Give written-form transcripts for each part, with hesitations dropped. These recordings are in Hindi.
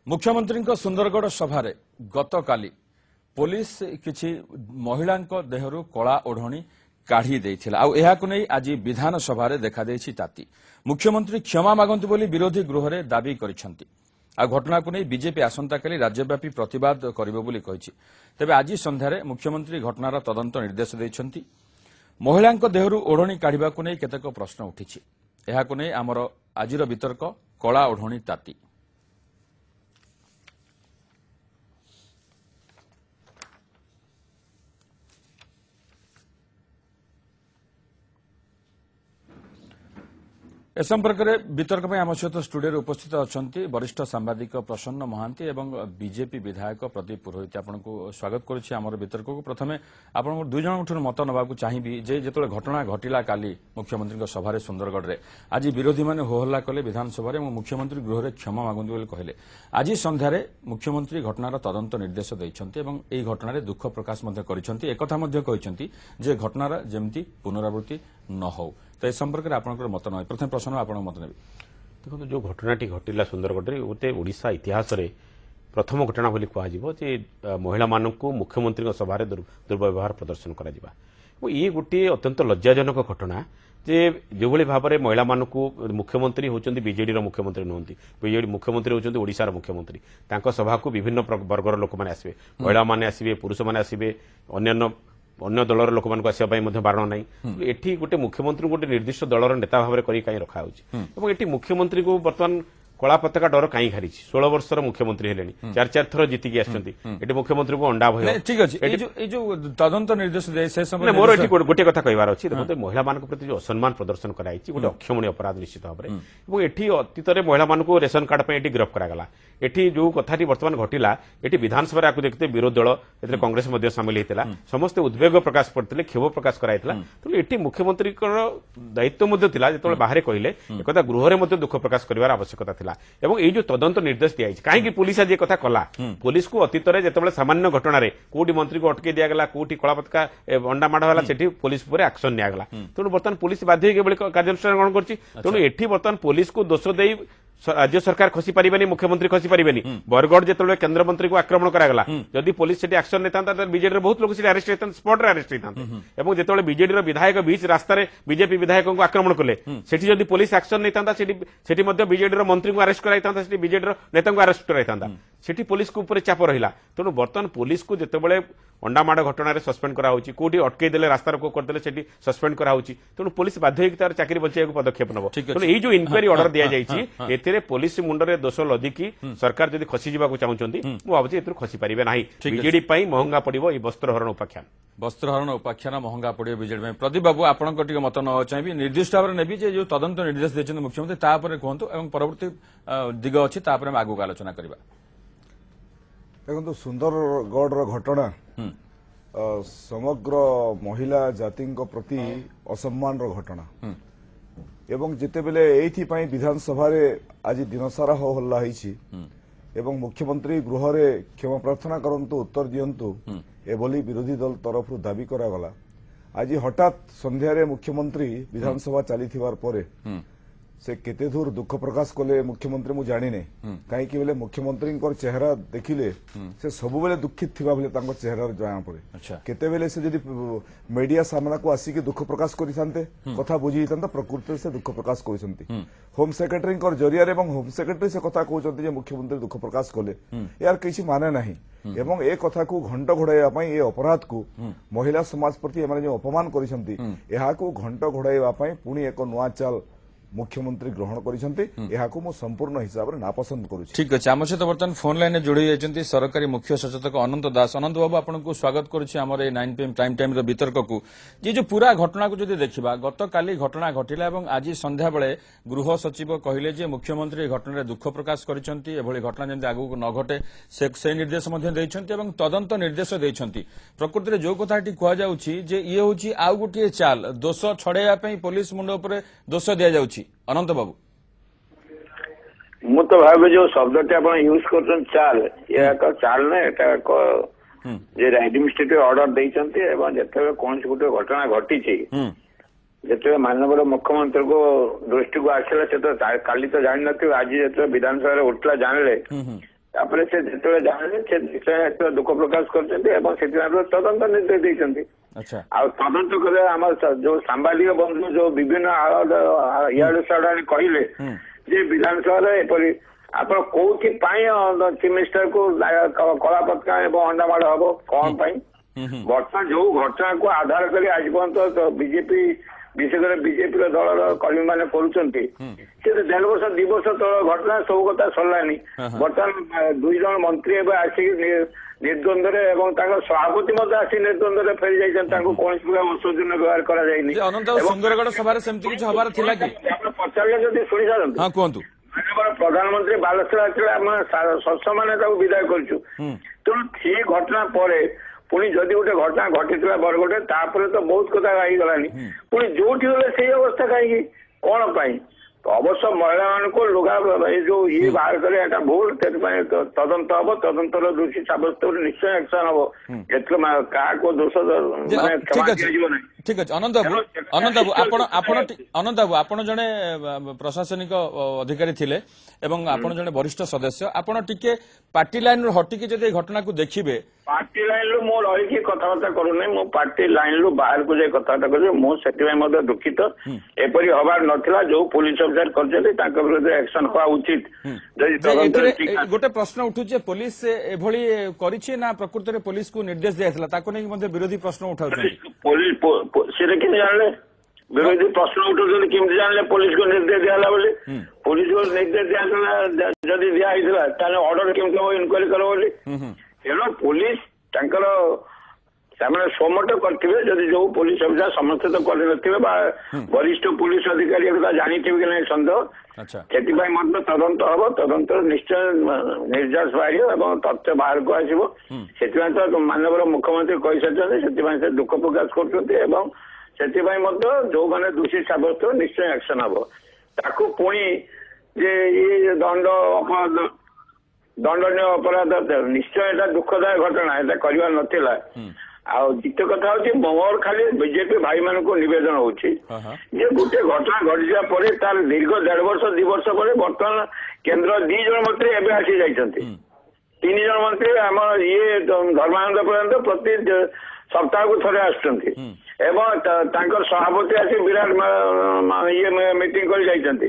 मुख्यमंत्री सुंदरगढ़ सभा गतकाली पुलिस किछि महिला देहरु कला ओढ़णी काढ़ी नहीं आज विधानसभा देखा ताती मुख्यमंत्री क्षमा मागंतु बोली विरोधी गृह में दाबी करिसेंति। घटना को नहीं बीजेपी आसंताकाली राज्यव्यापी प्रतिवाद करिबो बोली कहिछि। तेबे आज संध्यारे मुख्यमंत्री घटनार तदंत निर्देश दैछंती। महिला देहरु ओढ़णी काढ़ा को नहीं केतेक प्रश्न उठिछि। एहाको नहीं आमर आजिर वितर्क कला ओढ़णी ताती। ए संपर्क में वितर्क में आम सहित स्टूडियो उपस्थित अच्छा वरिष्ठ सांबादिक प्रसन्न महांती एवं बीजेपी विधायक प्रदीप पुरोहित आपको स्वागत करुच्ची आम वितर्क को। प्रथम आप दुई जन मत नवाक चाहिए जे जो घटना घटिला काली मुख्यमंत्री सभा सुंदरगढ़ में आज विरोधी मैंने होहल्ला कले विधानसभा में मुख्यमंत्री गृह में क्षमा मागंतु बोली कहले। आज संध्यारे मुख्यमंत्री घटनार तदंत निर्देश देइछन्ति एवं एई घटनार दुख प्रकाश करिसेंति। एकथा कहिसेंति जे घटनार जेमती पुनरावृत्ति न हो। तो ए संपर्क में आपंकर मत न प्रथम प्रश्न आप मत ने देखो जो घटनाटी घटिला सुंदरगढ़ में गोटे ओडिशा इतिहास रे प्रथम घटना बोली कह महिला मानक मुख्यमंत्री सभा दुर्व्यवहार प्रदर्शन कर ये गोटे अत्यंत लज्जाजनक घटना जे जो भाव में महिला मानक मुख्यमंत्री होती बीजेडी मुख्यमंत्री नुहति बीजेडी मुख्यमंत्री होती ओडिशार मुख्यमंत्री सभा को विभिन्न वर्गर लोक मैंने आसवे महिला मैंने आसवे पुरुष मैंने आसवे अन्य दलर लोक मान आसवाई बारण ना एटी गोटे मुख्यमंत्री गोटे निर्दिष्ट दलर नेता भाव में कहीं रखा एटी मुख्यमंत्री को बर्तमान कला पताका डर कहीं घारी 16 वर्षर मुख्यमंत्री हेलेनी 4 थर जीतिकी आसछन्ती मुख्यमंत्री को अंडा भय ठीक अछि जो तदंत निर्देश दे से समय मोर एटी गोटे कथा कहबार अछि। देखो महिला मानक प्रति जो असम्मान प्रदर्शन कराइछि गोटे अक्षमणीय अपराध निश्चित भाव में एवं एटी अतीत में महिला मानक रेशन कार्ड पे एटी गिरफ्त करागला। एटी जो कथाटी वर्तमान घटिला एटी विधानसभा आपको देखते विरोधी दल एते कांग्रेस मध्य शामिल होता समस्त उद्वेग प्रकाश करते क्षोभ प्रकाश कराइला। तो एटी मुख्यमंत्री दायित्व मध्य थिला जेतबेले बाहर कहले एकथा गृह में दुख प्रकाश करिवार आवश्यकता थिला एवं ये जो तदंत निर्देश दिया कहीं पुलिस आज कथा कला पुलिस को अतीत में जिते सामान्य घटना कोटी मंत्री को अटके दिगला कोटी कला पताका अंडा माड़ है सेठी पुलिस पर एक्शन निगला। तेणु बर्तमान पुलिस बाध्य कार्यानुष्ठान ग्रहण करछि। तेणु एठी बर्तमान पुलिस को दोष दे राज्य सरकार खसी पारिबेनी मुख्यमंत्री खसी पारिबेनी। बरगढ़ जिते केंद्र मंत्री को आक्रमण करागला जदि पुलिस सेठी एक्शन नेता बीजेडी बहुत लोग अरेस्ट होता स्पॉट अरेस्ट होता और जो बीजेडी विधायक बीच रास्तार बीजेपी विधायक को आक्रमण कले सेठी जदि पुलिस एक्शन नहीं बीजेडी मंत्री को अरेस्ट कराई बीजेडी नेता को अरेस्ट कराई सेठी पुलिस को ऊपर चाप रहा। तेणु बर्तमान पुलिस को जितेबाला अंडामाड़ घटना सस्पेंड कराऊँच कोटी अटकई देले रास्ता रोक करदे सेठी सस्पेंड कराऊँच। तेणु पुलिस बाध्य तार चाकरी बचाई पदक्षेप नब। तेणु ये जो इनक्वारी ऑर्डर दि जाइए पुलिस मुंडरे दोष लदिकी सरकार जदि खसी जावाक चाहूँगी भावुँ ए खसी पारे ना बीजेडी महंगा पड़ो ये वस्त्रहरण उपाख्यान महंगा पड़ो बीजेडी। प्रदीप बाबू आपण मत न चाहिए निर्दिष्ट भाव में ने जो तदंत निर्देश देते मुख्यमंत्री कहतु और परवर्ती दिग अच्छी आगू आलोचना करवा। देखो सुंदरगढ़ घटना समग्र महिला जाति प्रति असम्मान घटना एवं जिते बेले एइथि विधानसभा आज दिनसारा हो हल्ला एवं मुख्यमंत्री गृह में क्षमा प्रार्थना करंतु उत्तर दियंतु एभली विरोधी दल तरफ दाबी करागला। आज हठात संध्यारे मुख्यमंत्री विधानसभा चली से केते दूर दुख प्रकाश कले मुख्यमंत्री मु जानी ने कहीं बोले मुख्यमंत्री चेहरा देखिले से सब बेले दुखित थिबा बेले तांको चेहरा जाना पड़े केते बेले से जदि मीडिया सामना को आसिक दुख प्रकाश करिसंते कथा बुझी था प्रकृति से दुख प्रकाश करिसंती होम सेक्रेटरी जरिया एवं होम सेक्रेटरी से कथा कहउचंती जे मुख्यमंत्री दुख प्रकाश कले यार किछि माने नाही एवं ए कथा को घंट घोड़ाइबा पई ए अपराध को महिला समाज प्रति एमाने जो अपमान करिसंती एहा को घंट घोड़ाइबा पई पुनी एक नुआ चाल मुख्यमंत्री ग्रहण कर संपूर्ण हिसाब से नापसंद करुँ। ठीक अच्छे आम सहित बर्तमान फोन लाइन जोड़ी जाइए सरकारी मुख्य सचेतक अनंत दास। अनंत बाबू आपको स्वागत करुच्ची 9 PM प्राइम टाइम वितर्क को ये जो पूरा घटना को जब देखा गतकाली घटना घटिला और आज संध्या बेले गृह सचिव कहले जे मुख्यमंत्री घटना दुख प्रकाश करछंती एभली घटना जमी आगू न घटे से निर्देश तदंत निर्देश देइछंती। प्रकृति में जो कथाटी कहुच्छी ये हूँ आउ गोटे चाल दोष छड़ाइवाई पुलिस मुंड उपर दोष दि जाउछि। अनंत बाबू मु तो भावे जो शब्द आप यूज कर चाल ये चाल ना ये एडमिनिस्ट्रेटिव ऑर्डर देते जिते कौन गोटे घटना घटी जिते माननीय मुख्यमंत्री को दृष्टि को आसला से तो काली तो जान आज जो विधानसभा उठला जानले ତାପରେ ସେ ଯେତେବେଳେ ଜାଣିଲେ ସେ ନିଶ୍ଚୟ ଏଥିରେ ଦୁଃଖ ପ୍ରକାଶ କରିଛନ୍ତି ଏବଂ ସେଥିପାଇଁ ତଦନ୍ତ ନିର୍ଦ୍ଦେଶ ଦେଇଛନ୍ତି। ଆଚ୍ଛା ଆଉ ତଦନ୍ତ କଲେ ଆମର ଯୋଉ ସାମ୍ବାଦିକ ବନ୍ଧୁ ଯୋଉ ବିଭିନ୍ନ ଇଆଡୁ ସିଆଡୁ କହିଲେ ଯେ ବିଧାନସଭାରେ ଏପରି ଆପଣ କୋଉଥିପାଇଁ ଚିଫ ମିନିଷ୍ଟରକୁ କଳା ପତାକା ଏବଂ ଅଣ୍ଡାମାଡ ହବ କଣ ପାଇଁ? ବର୍ତ୍ତମାନ ଯୋଉ ଘଟଣାକୁ ଆଧାର କରି ଆଜି ପର୍ଯ୍ୟନ୍ତ ବିଜେପି ବିଶେଷ କରି ବିଜେପିର ଦଳର କର୍ମୀ ମାନେ କରୁଛନ୍ତି ସେ 1.5 ବର୍ଷ 2 ବର୍ଷ ତଳ ଘଟଣା ସବୁ କଥା ସରିଲାନି। ବର୍ତ୍ତମାନ 2 ଜଣ ମନ୍ତ୍ରୀ ଏବେ ଆସିକି ନିର୍ଦ୍ୱନ୍ଦରେ ଏବଂ ତାଙ୍କ ସଭାପତି ମଧ୍ୟ ଆସି ନିର୍ଦ୍ୱନ୍ଦରେ ଫେରି ଯାଇଛନ୍ତି। ତାଙ୍କୁ କୌଣସି ପ୍ରକାର ଔଷଧ ବ୍ୟବହାର କରାଯାଇନି। ଅନନ୍ତ ସୁନ୍ଦରଗଡ଼ ସଭାରେ ସେମିତି କିଛି ହବାର ଥିଲା କି? ଆପଣ ପଚାରିଲେ ଯଦି ଶୁଣି ସାରନ୍ତୁ। ହଁ କୁହନ୍ତୁ। ଆମର ପ୍ରଧାନମନ୍ତ୍ରୀ ବାଲେଶ୍ୱର ଆସିଲେ ଆମେ ସଦସ୍ୟମାନେ ତାକୁ ବିଦାୟ କରିଛୁ। ତେଣୁ ସେଇ ଘଟଣା ପରେ ପୁଣି ଯଦି ଗୋଟେ ଘଟଣା ଘଟିଥିଲା ବରଗଡ଼ରେ ତାପରେ ତ ବହୁତ କଥା ହେଇଗଲାଣି। ପୁଣି ଯୋଉଠି ଗଲେ ସେଇ ଅବସ୍ଥା କାହିଁକି କଣ ପାଇଁ? ଅବଶ୍ୟ ମହିଳାମାନଙ୍କୁ ଲୁଗା ଏଇ ଯୋଉ ଇଏ ବାହାର କରେ ଏଟା ଭୁଲ। ସେଥିପାଇଁ ତଦନ୍ତ ହବ। ତଦନ୍ତର ଦୋଷୀ ସାବ୍ୟସ୍ତ ନିଶ୍ଚୟ ଆକ୍ସନ ହବ। ଏଥିରେ କାହାକୁ ଦୋଷ ଦିଆଯିବ ନାହିଁ। ঠিক আছে ଅନନ୍ତ ବାବୁ ଆପଣ ଜଣେ ପ୍ରଶାସନିକ ଅଧିକାରୀ ଥିଲେ ଏବଂ ଆପଣ ଜଣେ ବରିଷ୍ଠ ସଦସ୍ୟ। ଆପଣ ଟିକେ ପାର୍ଟି ଲାଇନରୁ ହଟିକି ଯଦି ଏ ଘଟଣାକୁ ଦେଖିବେ। ପାର୍ଟି ଲାଇନରୁ ମୁଁ ରହିକି କଥାବାର୍ତ୍ତା କରୁନାହିଁ। ମୁଁ ପାର୍ଟି ଲାଇନରୁ ବାହାରକୁ ଯାଇ କଥାବାର୍ତ୍ତା କରୁଛି। ମୁଁ ସେଥିପାଇଁ ମଧ୍ୟ ଦୁଃଖିତ। ଏପରି ହବାର ନଥିଲା। ଯୋଉ ପୋଲିସ ଅଫିସର କରିଛନ୍ତି ତାଙ୍କ ବିରୁଦ୍ଧରେ ଆକ୍ସନ ହବା ଉଚିତ। ଗୋଟେ ପ୍ରଶ୍ନ ଉଠୁଛି ପୋଲିସ ଏଭଳି କରିଛି ନା ପ୍ରକୃତରେ ପୋଲିସକୁ ନିର୍ଦ୍ଦେଶ ଦିଆଯାଇଥିଲା ତାକୁ ନେଇକି ମଧ୍ୟ ବିରୋଧୀ ପ୍ରଶ୍ନ ଉଠାଉଛନ୍ତି। ସେଟା କେମିତି ଜାଣିଲେ? ବିରୋଧୀ ପ୍ରଶ୍ନ ଉଠାଉଛନ୍ତି କେମିତି ଜାଣିଲେ ପୋଲିସକୁ ନିର୍ଦ୍ଦେଶ ଦିଆହେଲା ବୋଲି? ପୋଲିସକୁ ନିର୍ଦ୍ଦେଶ ଦିଆହେଲା ଯଦି ଦିଆହେଇଥିଲା ତାହେଲେ ଅର୍ଡର କେମିତି ହବ ଇନକ୍ୱାରି କର ବୋଲି? ତେଣୁ ପୋଲିସ ତାଙ୍କର ସେମାନେ ସୋମଟ କରିଥିବେ। ଯଦି ଯୋଉ ପୋଲିସ ଅଫିସର ସମସ୍ତେ ତ କରିନଥିବେ ବା ବରିଷ୍ଠ ପୋଲିସ ଅଧିକାରୀ କଥା ଜାଣିଥିବେ କି ନାହିଁ ସନ୍ଦେହ। ସେଥିପାଇଁ ମଧ୍ୟ ତଦନ୍ତ ହବ। ତଦନ୍ତ ନିଶ୍ଚୟ ନିର୍ଯାସ ବାହାରିବ ଏବଂ ତଥ୍ୟ ବାହାରକୁ ଆସିବ। ସେଥିପାଇଁ ତ ମାନ୍ୟବର ମୁଖ୍ୟମନ୍ତ୍ରୀ କହିସାରିଛନ୍ତି। ସେଥିପାଇଁ ସେ ଦୁଃଖ ପ୍ରକାଶ କରୁଛନ୍ତି ଏବଂ ସେଥିପାଇଁ ମଧ୍ୟ ଯୋଉମାନେ ଦୋଷୀ ସାବ୍ୟସ୍ତ ନିଶ୍ଚୟ ଆକ୍ସନ ହବ। ତାକୁ ପୁଣି ଯେ ଇଏ ଦଣ୍ଡନୀୟ ଅପରାଧ ନିଶ୍ଚୟ ଏଟା ଦୁଃଖଦାୟକ ଘଟଣା। ଏଟା କରିବାର ନଥିଲା। ଆଉ ଦ୍ୱିତୀୟ କଥା ହଉଛି ମୋର ଖାଲି ବିଜେପି ଭାଇମାନଙ୍କୁ ନିବେଦନ ହଉଛି ଯେ ଗୋଟେ ଘଟଣା ଘଟିଯିବା ପରେ ତାର ଦୀର୍ଘ 1.5 ବର୍ଷ 2 ବର୍ଷ ପରେ ବର୍ତ୍ତମାନ କେନ୍ଦ୍ର 2 ଜଣ ମନ୍ତ୍ରୀ ଏବେ ଆସି ଯାଇଛନ୍ତି। 3 ଜଣ ମନ୍ତ୍ରୀ ଆମ ଧର୍ମାନନ୍ଦ ପର୍ଯ୍ୟନ୍ତ ପ୍ରତି ସପ୍ତାହକୁ ଥରେ ଆସୁଛନ୍ତି ଏବଂ ତାଙ୍କର ସଭାପତି ଆସି ବିରାଟ ମିଟିଂ କରି ଯାଇଛନ୍ତି।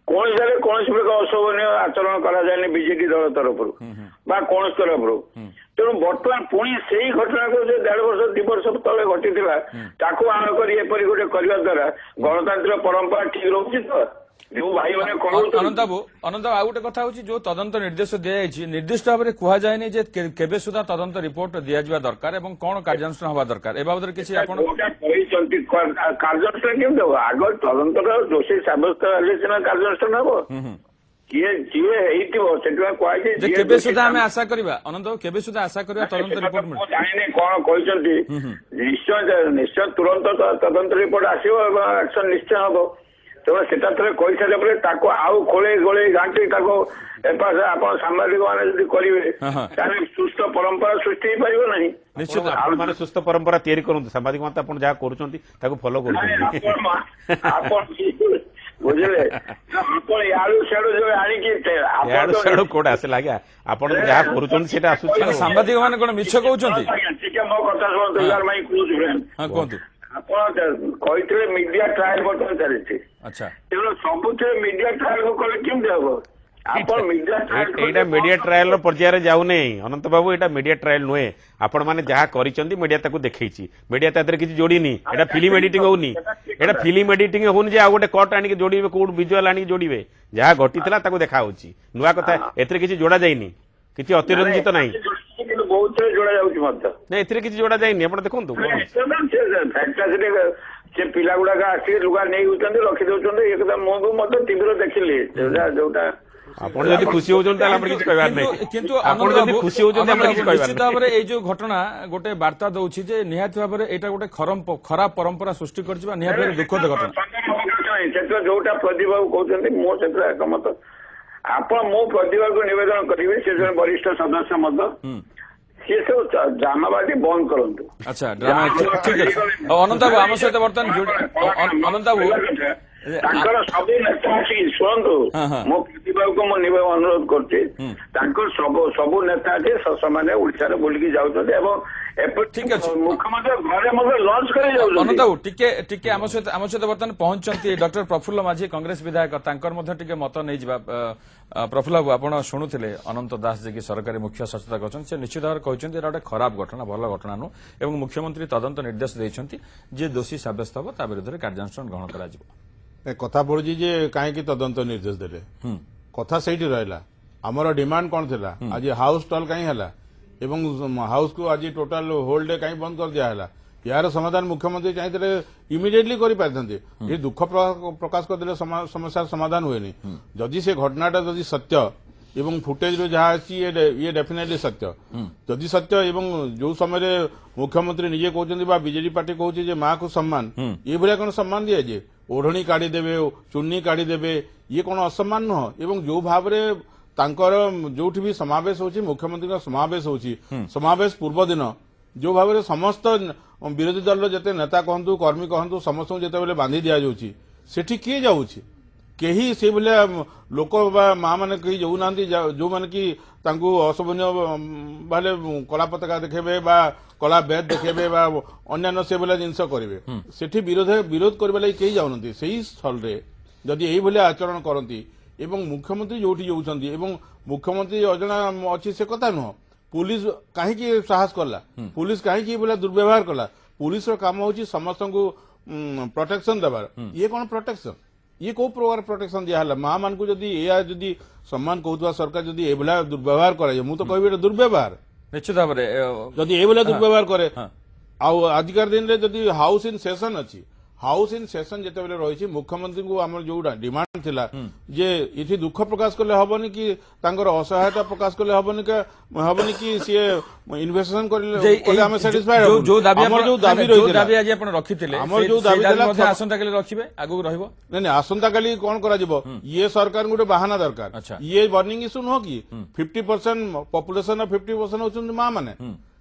କୌଣସି ପ୍ରକାର ଅଶୋଭନୀୟ ଆଚରଣ କରାଯାଏନି ବିଜେପି ଦଳ ତରଫରୁ ବା କୌଣସି ତରଫରୁ। ତେଣୁ ବର୍ତ୍ତମାନ ପୁଣି ସେଇ ଘଟଣାକୁ ଯେ 1.5 ବର୍ଷ 2 ବର୍ଷ ତଳେ ଘଟିଥିଲା ତାକୁ ଆଣ କରି ଏପରି ଗୋଟେ କରିବା ଦ୍ୱାରା ଗଣତାନ୍ତ୍ରିକ ପରମ୍ପରା ଠିକ ରହୁଛି ତ? ଯୋଉ ଭାଇମାନେ ଅନନ୍ତ ବାବୁ ଆଉ ଗୋଟେ କଥା ହଉଛି ଯୋଉ ତଦନ୍ତ ନିର୍ଦ୍ଦେଶ ଦିଆଯାଇଛି ନିର୍ଦ୍ଦିଷ୍ଟ ଭାବରେ କୁହାଯାଏନି ଯେ କେବେ ସୁଦ୍ଧା ତଦନ୍ତ ରିପୋର୍ଟ ଦିଆଯିବା ଦରକାର ଏବଂ କଣ କାର୍ଯ୍ୟାନୁଷ୍ଠାନ ହବା ଦରକାର ଏ ବାବଦରେ କିଛି ଆପଣ କହିଛନ୍ତି। କାର୍ଯ୍ୟାନୁଷ୍ଠାନ କେମିତି ହବ? ଆଗ ତଦନ୍ତର ଦୋଷୀ ସାବ୍ୟସ୍ତ ହେଲେ ସିନା କାର୍ଯ୍ୟାନୁଷ୍ଠାନ ହବ। ଯିଏ ହେଇଥିବ ସେଥିପାଇଁ କୁହାଯାଇଛି କେବେ ସୁଦ୍ଧା ଆମେ ଆଶା କରିବା ଅନନ୍ତ ବାବୁ କେବେ ସୁଦ୍ଧା ଆଶା କରିବା ତଦନ୍ତ ରିପୋର୍ଟ? ମୁଁ ଜାଣିନି କଣ କହିଛନ୍ତି। ନିଶ୍ଚୟ ତୁରନ୍ତ ତଦନ୍ତ ରିପୋର୍ଟ ଆସିବ ଏବଂ ଆକ୍ସନ ନିଶ୍ଚୟ ହବ। ତେଣୁ ସେଟା ଥରେ କହିସାରିଲା ପରେ ତାକୁ ଆଉ ଗୋଳେଇ ଘାଣ୍ଟି ତାକୁ ଆପଣ ସାମ୍ବାଦିକ ମାନେ ଯଦି କରିବେ ତାହେଲେ ସୁସ୍ଥ ପରମ୍ପରା ସୃଷ୍ଟି ହେଇପାରିବ ନାହିଁ। ନିଶ୍ଚିତ ଆପଣମାନେ ସୁସ୍ଥ ପରମ୍ପରା ତିଆରି କରନ୍ତୁ। ସାମ୍ବାଦିକ ମାନେ ଆପଣ ଯାହା କରୁଛନ୍ତି ତାକୁ ଫଲୋ କରୁଛନ୍ତି। ଆପଣ ବୁଝିଲେ ଆପଣ ଇଆଡୁ ସିଆଡୁ ଯୋଉ ଆଣିକି ସିଆଡୁ କୋଉଟା ଆସିଲା ଆଜ୍ଞା? ଆପଣ ଯାହା କରୁଛନ୍ତି ସେଇଟା ଆସୁଛି। ସାମ୍ବାଦିକ ମାନେ କଣ ମିଛ କହୁଛନ୍ତି? ଟିକେ ମୋ କଥା ଶୁଣନ୍ତୁ। କୁହନ୍ତୁ। ଆପଣ କହିଥିଲେ ମିଡିଆ ଟ୍ରାଏଲ ବର୍ତ୍ତମାନ ଚାଲିଛି। ତେଣୁ ସବୁଥିରେ ମିଡିଆ ଟ୍ରାଏଲ କଲେ କେମିତି ହବ? এইটা মিডিয়া ট্রায়াল পর্যায়ে যাওনে অনন্ত বাবু। এটা মিডিয়া ট্রায়াল নুহে। আপন মানে যা করিছেন মিডিয়া তাকে দেখাইছি। মিডিয়া তাদের কিছু যোড়িনি। এটা ফিল্ম এডিটিং হউনি। এটা ফিল্ম এডিটিং হউনি যে আউ গোটে কট আনিকি যোড়িবে কোড ভিজুয়াল আনিকি যোড়িবে। যা ঘটিଥିଲା তাকে দেখা হଉଛି। নূয়া কথা এথিরে কিছু যোড়া যায়নি। কিছু অতিরঞ্জিত নাই। ବହୁତ ଯୋଡା ଯାଉଛି ମଧ୍ୟ। ନା ଏଥିରେ କିଛି ଯୋଡା ଯାଇନି। ଆପଣ ଦେଖନ୍ତୁ ସେ ପିଲା ଗୁଡାକ ଆସିକି ଲୁଗା ନେଇଯାଉଛନ୍ତି ରଖିଦଉଛନ୍ତି। ଏ କଥା ମୁଁ ମଧ୍ୟ ଟିଭିରେ ଦେଖିଲି ଯୋଉଟା ଆପଣ ଯଦି ଖୁସି ହଉଛନ୍ତି ତାହେଲେ ଆମର କିଛି କହିବାର ନାହିଁ। କିନ୍ତୁ ଆପଣ ଯଦି ଖୁସି ହଉଛନ୍ତି ଆମର କିଛି କହିବାର ନିଶ୍ଚିତ ଭାବରେ ଏଇ ଯୋଉ ଘଟଣା ଗୋଟେ ବାର୍ତ୍ତା ଦଉଛି ଯେ ନିହାତି ଭାବରେ ଏଇଟା ଗୋଟେ ଖରାପ ପରମ୍ପରା ସୃଷ୍ଟି କରିଛି ବା ନିହାତି ଭାବରେ ଦୁଃଖଦ ଘଟଣା। ସେଥିରେ ଯୋଉଟା ପ୍ରଦୀପ ବାବୁ କହୁଛନ୍ତି ମୁଁ ସେଥିରେ ଏକମତ। ଆପଣ ମୁଁ ପ୍ରଦୀପକୁ ନିବେଦନ କରିବି ସେ ଜଣେ ବରିଷ୍ଠ ସଦସ୍ୟ ମଧ୍ୟ ସିଏ ସବୁ ଡ୍ରାମାବାଜି ବନ୍ଦ କରନ୍ତୁ। ଆଚ୍ଛା ଡ୍ରାମା ଠିକ ଅଛି। ଅନନ୍ତ ବାବୁ ଆମ ସହିତ ବର୍ତ୍ତମାନ ଅନନ୍ତ ବାବୁ ତାଙ୍କର ସବୁ ନେତା ଅଛି ଶୁଣନ୍ତୁ। ମୁଁ ପ୍ରତିଭା ଯିବାକୁ ମୁଁ ଅନୁରୋଧ କରୁଛି। ତାଙ୍କର ସବୁ ନେତା ଏଠି ସେମାନେ ଓଡିଶାରେ ବୁଲିକି ଯାଉଛନ୍ତି ଏବଂ ଠିକ ଅଛି। ମୁଖ୍ୟମନ୍ତ୍ରୀ ଘରେ ମଧ୍ୟ ଲଞ୍ଚ କରି ଯାଉଛନ୍ତି। ଅନନ୍ତ ବାବୁ ଟିକେ ଆମ ସହିତ ବର୍ତ୍ତମାନ ପହଞ୍ଚନ୍ତି ଡକ୍ଟର ପ୍ରଫୁଲ୍ଲ ମାଝୀ କଂଗ୍ରେସ ବିଧାୟକ ତାଙ୍କର ମଧ୍ୟ ଟିକେ ମତ ନେଇଯିବା। ପ୍ରଫୁଲ୍ଲ ବାବୁ ଆପଣ ଶୁଣୁଥିଲେ ଅନନ୍ତ ଦାସ ଯିଏକି ସରକାରୀ ମୁଖ୍ୟ ସଚେତକ ଅଛନ୍ତି ସେ ନିଶ୍ଚିତ ଭାବରେ କହିଛନ୍ତି ଏଟା ଗୋଟେ ଖରାପ ଘଟଣା ଭଲ ଘଟଣା ନୁହଁ ଏବଂ ମୁଖ୍ୟମନ୍ତ୍ରୀ ତଦନ୍ତ ନିର୍ଦ୍ଦେଶ ଦେଇଛନ୍ତି ଯିଏ ଦୋଷୀ ସାବ୍ୟସ୍ତ ହେବ ତା ବିରୁଦ୍ଧରେ କାର୍ଯ୍ୟାନୁଷ୍ଠାନ ଗ୍ରହଣ କରାଯିବ। କଥା ପଡୁଛି ଯେ କାହିଁକି ତଦନ୍ତ ନିର୍ଦ୍ଦେଶ ଦେଲେ କଥା ସେଇଠି ରହିଲା। ଆମର ଡିମାଣ୍ଡ କଣ ଥିଲା ଆଜି ହାଉସ ଷ୍ଟଲ କାହିଁ ହେଲା ଏବଂ ହାଉସକୁ ଆଜି ଟୋଟାଲ ହୋଲ ଡେ କାହିଁ ବନ୍ଦ କରିଦିଆହେଲା यार समाधान मुख्यमंत्री चाहिए इमिडिएटली करें ये दुख प्रकाश करदे समस्या समाधान हुए जदि से घटनाटा जदि सत्य एवं फुटेज जहाँ अच्छी ये डेफिनेटली सत्य जदि सत्य एवं जो समय मुख्यमंत्री निजे कहते बीजेडी पार्टी कहूँ माँ को सम्मान ये भाया कौन सम्मान दिया जे ओढ़णी काढ़ीदेवे चुन्नी काढ़ीदेवे ये कौन असम्मान नुह एवं जो भाव जो भी समावेश होची मुख्यमंत्री का समावेश होची समावेश पूर्व दिन जो भाव में समस्त विरोधी दल जिते नेता कहतु कर्मी कहतु समस्त जिते बांधी दि जाऊँगी सेठी किए जाऊँगी कहीं से भाया लोक माँ मैंने कहीं जाऊना जो मैंने कि अशोभनीय भाले कला पताका देखेबे बा कला बेद देखेबे बा अन्य से भाया जिनस करेंगे सेठी विरोध करने लगे कहीं जाऊना से स्थल जदि यही भाया आचरण करती एवं मुख्यमंत्री जो जाऊँगी मुख्यमंत्री अजना अच्छी से कथा नुह पुलिस कहीं साहस कला पुलिस कहीं बोला दुर्व्यवहार कला पुलिस काम हूँ समस्त को प्रोटेक्शन देवार ये कौन प्रोटेक्शन ये कौ प्रकार प्रोटेक्शन दिया माँ मान को जदि सम्मान कहूँ सरकार जदि एभला दुर्व्यवहार करे मुझे तो कहबी दुर्व्यवहार निश्चित भाव जदि एभला दुर्व्यवहार करे आजिकार दिन में जदि हाउस इन सेशन अच्छी हाउस इन सेशन जिते रही मुख्यमंत्री को आम जो डिमांड थिला जे इठी दुख प्रकाश कले हबनी कि तांकर असहायता प्रकाश कले हबनी कि सी इन्वेस्टिगेशन करले आमे सैटिस्फाइड जो दाबी रही दाबी आज आपण रखिथिले हमर जो दाबी मध्य आसंता काली रखिबे आगु रहइबो नहीं आसंता काली कोन करा जिवो ये सरकार गोटे बहाना दरकार ये बर्निंग इश्यू नुह कि 50% पॉपुलेशन 50% होचुन मां माने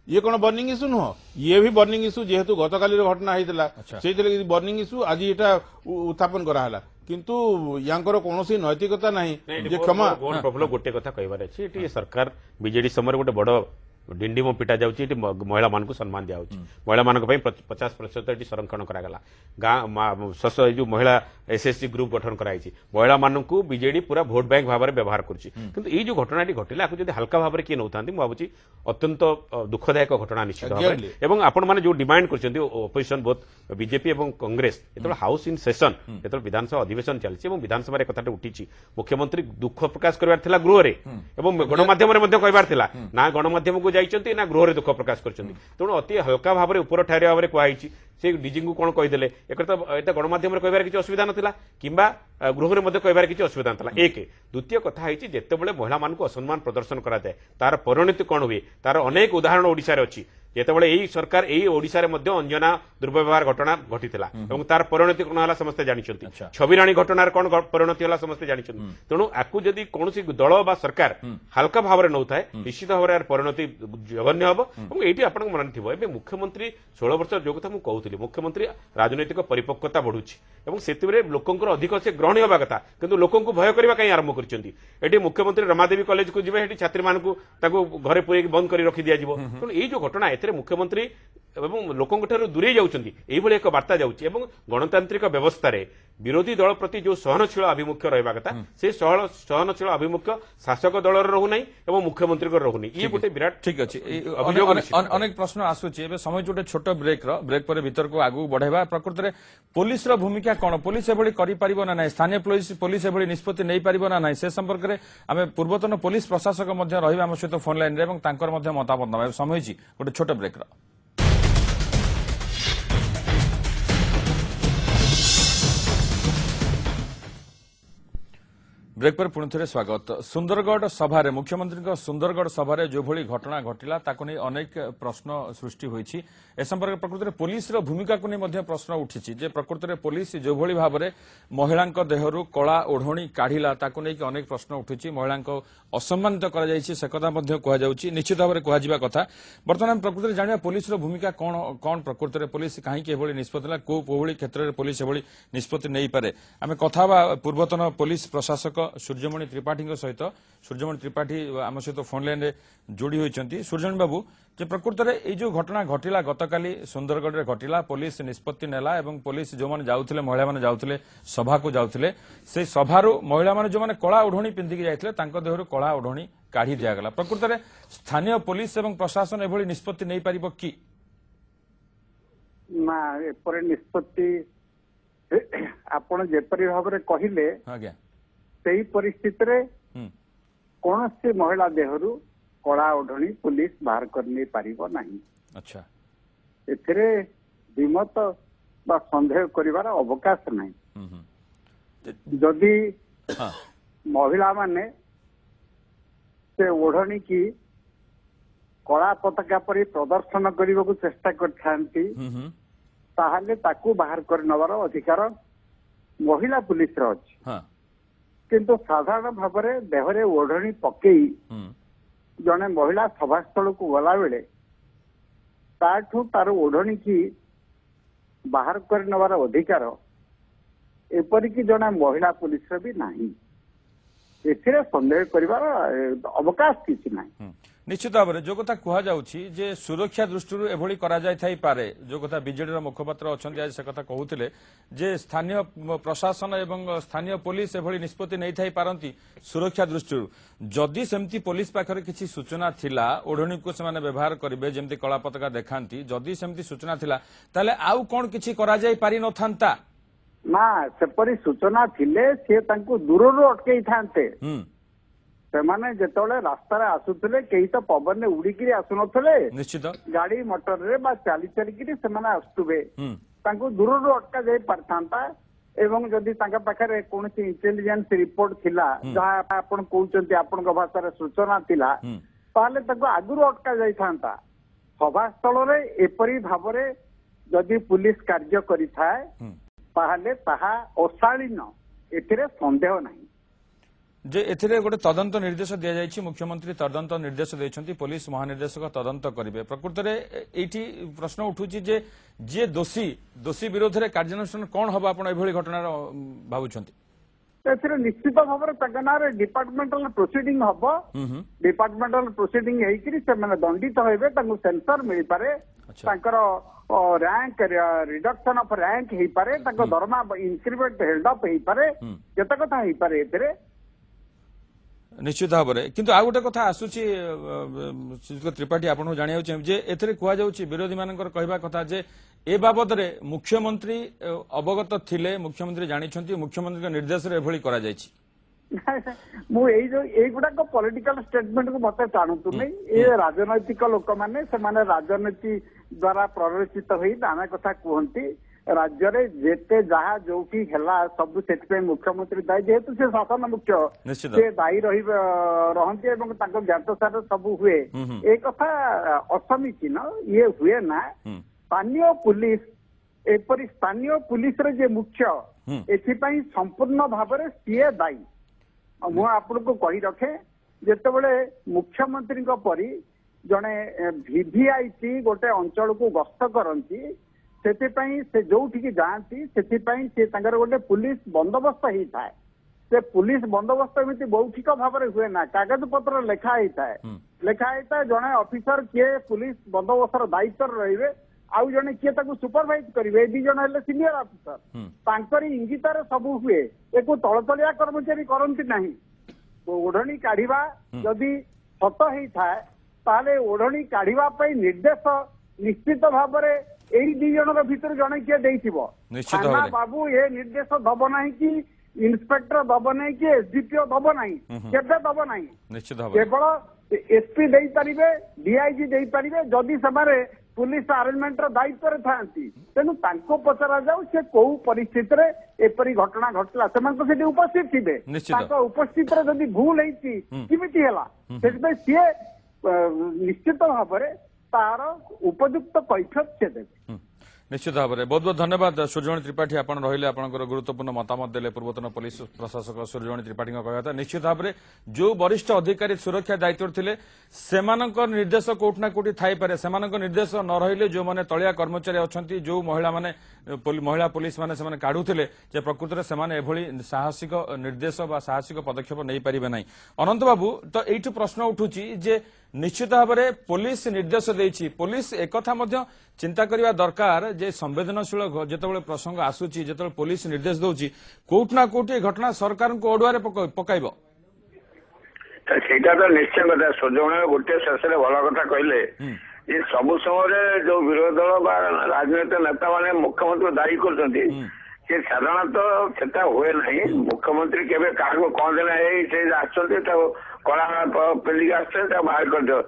ये कौन बर्निंग इश्यू नुह ये भी बर्निंग इश्यू जेहेतु गतकाली घटना होता से बर्निंग इश्यू आज यहाँ उत्थापन कराला किंतु यांकर कौन नैतिकता नहीं क्षमा प्रफुल्ल गोटे कथा कहबार अच्छी सरकार बीजेडी समय गोटे बड़ डिंडिम पिटा जाऊँगी महिला मान सम्मान दिया महिला मान 50% संरक्षण करागला गाँ जो महिला एसएससी ग्रुप गठन कराई महिला मान बीजेडी पूरा भोट बैंक भाव में व्यवहार करुँच जो घटना घटिला जब हल्का भाव में किए नौ भावी अत्यंत दुखदायक घटना निश्चित भाव में आपण मैंने जो डिमांड कर ओपोजिशन बोथ बीजेपी और कांग्रेस जो हाउस इन सेशन जो विधानसभा अधिवेशन चलती विधानसभा कथा उठी मुख्यमंत्री दुख प्रकाश करार गृह में गणमाध्यम कहबार ना गणमाध्यम को जाइए ना गृह दुख प्रकाश कर तेणु अति हल्का भाव में ऊपर ठारिया भाव में कहुई से डीजी को कौन कहीदे एक तो गणमाध्यम कहबार किसी असुविधा नाला कि गृह में कहबार किसी असुविधा नाला एक द्वितीय कथा है जितेबाला महिला मानक असम्मान प्रदर्शन कराए तार परिणति कौन हुए तार अनेक उदाहरण ओडिशा अच्छी जितेबाला यही सरकार यही ओडिशा अंजना दुर्व्यवहार घटना घटी तार परिणति कौन है समस्ते जानते छविराणी घटनार कौन परिणति है समस्ते जानते तेणु आपको जदि कौन दल बा सरकार हल्का भाव में नौ थाए निश्चित भाव में परिणति जघन्य हम और ये आप मन थी मुख्यमंत्री 16 वर्ष जो कथा कहूली मुख्यमंत्री राजनैतिक परिपक्वता बढ़ुची से लोकंर अधिक से ग्रहण हवा कथा किंतु लोकों को भय करने कहीं आरंभ कर मुख्यमंत्री रमादेवी कॉलेज को जी छात्री मान घरे पूरे बंद कर रखी दिज्व तेणु ये जो घटना ए मुख्यमंत्री एवं लोकों दूरे जाऊँगी एक बार्ता जाऊँगी गणतांत्रिक व्यवस्था विरोधी दल प्रति जो सहनशील आभिमुख्य रहा कथा से सहनशील आभिमुख्य शासक दल रोना और मुख्यमंत्री रोनी ये गोटे विराट ठीक अच्छे अनेक प्रश्न आसूची समय जो छोट ब्रेक पर भीतर को आगू बढ़ेगा प्रकृत में पुलिस भूमिका कौन पुलिस एभली करिपारिबो ना नहीं स्थानीय पुलिस एभली निष्पत्ति नहीं पारिबो ना नहीं से संपर्क में आम पूर्वतन पुलिस प्रशासक रही आम सहित फोन लाइन में मतामत ना समय गोटे छोट ब्रेक ब्रेक पर पुणी थे स्वागत सुंदरगढ़ सभारे मुख्यमंत्री सुंदरगढ़ सभारे जो भली घटना घटिला ताको नहीं अनेक प्रश्न सृष्टि होईछि ए संपर्क प्रकृत में पुलिस भूमिका को नहीं प्रश्न उठी जे प्रकृत में पुलिस जो भली भाव में महिला देहरु कला ओढ़णी काढ़िला ताको नहीं अनेक प्रश्न उठी महिला असम्मानित करा कहुच्छी निश्चित भाव में कह कथा बर्तमान प्रकृत में जाना पुलिस भूमिका कौन कौन प्रकृत में पुलिस कहीं निष्पत्ति कौ क्षेत्र में पुलिस एभली निष्पत्ति नहीं पारे आम कथा पूर्वतन पुलिस प्रशासक सूर्यमणि त्रिपाठी सहित सूर्यमणि त्रिपाठी आम सहित फोन लाइन रे जोड़ी होती। सूर्यमणि बाबू जे प्रकृत में ये जो घटना घटिला गतकाली सुंदरगढ़ रे घटिला पुलिस निष्पत्ति नेला एवं पुलिस जो मैंने जाऊले महिला मैंने जाऊले सभा को जाऊले से सभारू महिला मैंने जो मैंने कला ओढ़णी पिंधिकी जाते देहर कला ओढ़णी काढ़ी दिगला प्रकृत में स्थानीय पुलिस एवं प्रशासन एभली निष्पत्ति नहीं पार कि ना एपरे निष्पत्ति आपण जेपरी भाव में कहले आज्ञा सही परिस्थिति कौन सी महिला देहरु कला ओढ़णी पुलिस बाहर करने पारिबो नहीं। अच्छा एथिरे विमत बा संदेह करिवार अवकाश नहीं। जदि महिला माने से ओढ़णी की कला पताका पर प्रदर्शन करने को चेष्टा करथांती ताहले ताकू बाहर कर नवार अधिकार महिला पुलिस रो अछि। किंतु साधारण भाव में देहरे ओढ़णी पकई जने महिला सभास्थल को गला बेले ताठू तार ओढ़णी की बाहर कर नवार अधिकार एपरिक जने महिला पुलिस भी नहीं। एथिरे संदेह करिवार अवकाश किछि नहीं। निश्चित भाव में जो कथा कहुचे सुरक्षा दृष्टि एभली करा जाई पारे जो कथा बीजेडी मुखपात्र अच्छा आज से कथा कहते जे स्थानीय प्रशासन एवं स्थानीय पुलिस एभली निष्पत्ति नहीं थाई पारंती सुरक्षा दृष्टि जदि सेमती पुलिस पाखरे किसी सूचना थिला ओढ़णी को से व्यवहार करेंगे जमती कला पताका देखाती जदि सेमती सूचना थिला ताले आउ कौन किछि करा जाई पारि नथांता ना सेपरी सूचना थिले से तांको दूरରୁ अटकेई थांते सेमाने जेतोले रास्ता रे आसुतले केही तो पवन ने उड़ीकिरी आसुनथले निश्चित गाड़ी मोटर रे बा चाली चलिकिरी सेमाने आसुबे तांको दूरରୁ अटका जाई परथांता एवं जदि तांका पाखरे कोनसी इंटेलिजेंस रिपोर्ट थिला जहा आपण कहउचंती आपण को भाषा रे सूचना थिला ताले ताको आगुरु अटका जाई थांता। सभास्थल रे एपरी भाबरे जदि पुलिस कार्य करि थाए ताहले ताहा अशालीन एथिरे संदेह नहीं। जे एथिरे गोटे तदंत निर्देश दिया जायछि मुख्यमंत्री तदंत निर्देश देछंती पुलिस महानिर्देशक तदंत करिवे प्रकृत रे एठी प्रश्न उठुछि जे जे दोषी विरोध रे कार्यानुष्ठान कोन हबा आपण एभली घटना भाबुछंती एथिरे निश्चित भाव में तगनारे डिपार्टमेंटल प्रोसीडिंग हबो डिपार्टमेंटल प्रोसीडिंग हेइकरी से माने दंडित होइबे तांको सेंसर मिल पारे तांकर रैंक रिडक्शन ऑफ रैंक हेइ पारे तांको दरमा इंक्रीमेंट हेल्ड अप हेइ पारे केते कथा हेइ पारे एथिरे निश्चित भाव में किंतु आ गोटे कथा आसुची श्रीजुत त्रिपाठी आपन जानिया जे एथिरे कुआ जाउची विरोधी मानकर कहबा कथा जे ए बाबद रे मुख्यमंत्री अवगत थिले मुख्यमंत्री जानिछंती मुख्यमंत्री के निर्देश रे एभली करा जायछि मु एई जो एई गुडा को पॉलिटिकल स्टेटमेंट को मते जानतु नै ए राजनैतिक लोक माने से माने राजनीति द्वारा प्ररोचित होई नाना कथा कहंती राज्य रे जेते जहा जोठी हेला सब सेट मुख्यमंत्री दायी जेहेतु से शासन मुख्य से दायी रहंती एवं ताको ज्ञातसार सब हुए ए कथा असमीचीन ये हुए ना। स्थानीय पुलिस एपरी स्थानीय पुलिस रे जे मुख्य एथिपाई संपूर्ण भाव में सीए दायी मु आपन को कही रखे जेते बेले मुख्यमंत्री को परी जने वीवीआईपी गोटे अंचल को गस्त करंती सेथिपाई से जोठी जाती सेथिपाई से तांकर गोटे पुलिस बंदोबस्त ही थाए से पुलिस बंदोबस्त एमती बौठिक भाव में हुए ना कागज पत्र लेखा ही थाए जने ऑफिसर किए पुलिस बंदोबस्तर दायित्व रहिबे आउ जने किए ताकू सुपरवाइज करिवे दी जने हेले सीनियर ऑफिसर तांकरी इंगितार सब हुए एको तळतळिया कर्मचारी करंती नाही ओढ़णी काढिबा जदि सत ही थाए ताले ओढ़णी काढिबा पई निर्देश निश्चित भाव में एई दी जनर भीतर जने किए देइथिबो थाना बाबू ये निर्देश दब नाही कि इन्स्पेक्टर दब नाही कि एसडीपीओ दब नाही केबे दब नाही केवल एसपी देई परिबे डीआईजी देई परिबे जदि समारे पुलिस अरेंजमेंट दायित्व रे थांती तेनु तांको पचरा जाऊ से कोउ परिस्थिति रे एपरी घटना घटला समान तो सेठी उपस्थित थिबे तांको उपस्थित रे जदि भूल हेची किमिति हेला सेठी सिए निश्चित भाव में तार उपयुक्त कैफियत से देबे निश्चित भाव में बहुत बहुत धन्यवाद सूर्यमणि त्रिपाठी आपण रहिले आपनकर गुरुत्वपूर्ण मतामत देले पूर्वतन पुलिस प्रशासक सूर्यमणि त्रिपाठी कहया था निश्चित भाव में जो वरिष्ठ अधिकारी सुरक्षा दायित्व थिले सेमानक निर्देश कोठना कोठी थाई पारे सेमानक निर्देश न रहिले जो माने तळिया कर्मचारी अछंती जो महिला पुलिस माने सेमाने काढुथिले जे प्रकृति रे सेमाने एभली साहसिक निर्देश बा साहसिक पदक्षेप नै परिबे नै अनंत बाबू तो एइठु प्रश्न उठुची जे निश्चित भाव में पुलिस निर्देश देछि पुलिस एकथा मध्य चिंता करिवा दरकार जे संवेदनशील जेतेबेले प्रसंग आसुची जेतेबेले पुलिस निर्देश दउची कोठना कोठी घटना सरकार को ओडुआरे पकाइबो ସେଇଟା ତ ନିଶ୍ଚୟ କଥା ସୂର୍ଯ୍ୟମଣି ଗୋଟିଏ ଶେଷରେ ଭଲ କଥା କହିଲେ ଯେ ସବୁ ସମୟରେ ଯୋଉ ବିରୋଧୀ ଦଳ ବା ରାଜନୈତିକ ନେତା ମାନେ ମୁଖ୍ୟମନ୍ତ୍ରୀ ଦାୟୀ କରୁଛନ୍ତି ସେ ସାଧାରଣତଃ ସେଟା ହୁଏ ନାହିଁ ମୁଖ୍ୟମନ୍ତ୍ରୀ କେବେ କାହାକୁ କହନ୍ତି ନା ଏଇ ସେ ଆସୁଛନ୍ତି ତାକୁ କଳା ପିନ୍ଧିକି ଆସୁଛନ୍ତି ତାକୁ ବାହାର କରିଦିଅ